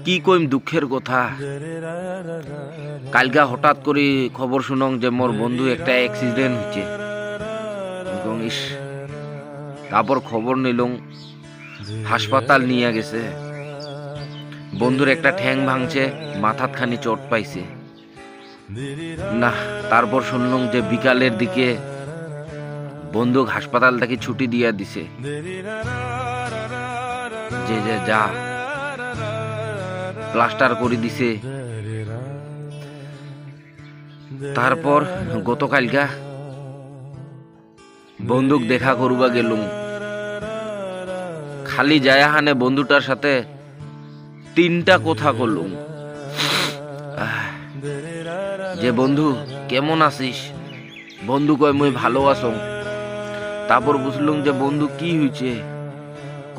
কি কইম দুঃখের কথা, কালকা হঠাৎ করে খবর শুনং যে মোর বন্ধু একটা অ্যাক্সিডেন্ট হচ্ছে। তারপর খবর নিলং হাসপাতাল নিয়ে গেছে। বন্ধুর একটা ঠ্যাং ভাঙছে, মাথাত খানি চোট পাইছে না। তারপর শুনলাম যে বিকালের দিকে বন্ধু হাসপাতাল থেকে ছুটি দিয়া দিছে, যে যে যা প্লাস্টার করে দিছে। তারপর গতকালকা বন্দুক দেখা করবা গেলুম, খালি যায় হানে বন্ধুটার সাথে 3টা কথা করলুম, যে বন্ধু কেমন আছিস? বন্ধু কয় মুই ভালো আছো। তারপর বুঝলুম যে বন্ধু কি হয়েছে,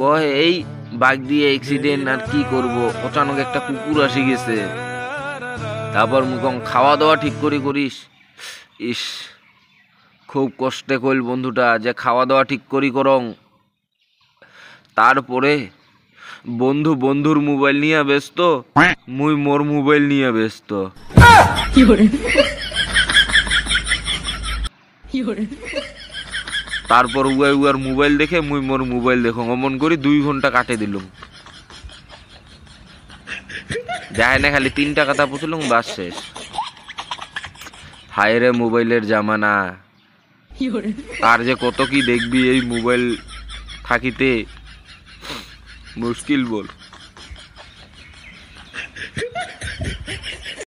কয় এই বাইক দিয়ে অ্যাক্সিডেন্ট, আর কি করব, অচানক একটা কুকুর আসি গেছে। তারপর মুখম খাওয়া দাওয়া ঠিক করিস। ইস, খুব কষ্টে কইল বন্ধুটা যে খাওয়া দাওয়া ঠিক করং। তারপরে বন্ধু বন্ধুর মোবাইল নিয়ে ব্যস্ত, মুই মোর মোবাইল নিয়ে ব্যস্ত। তারপর উয়ার মোবাইল দেখে মুই মোর মোবাইল দেখো, অমন করি 2 ঘন্টা কাটে দিলুম। যায় না, খালি 3টা কথা পুছলুম, বাস শেষ। হায় রে মোবাইলের জামানা, আর যে কত কি দেখবি এই মোবাইল থাকিতে, মুশকিল বল।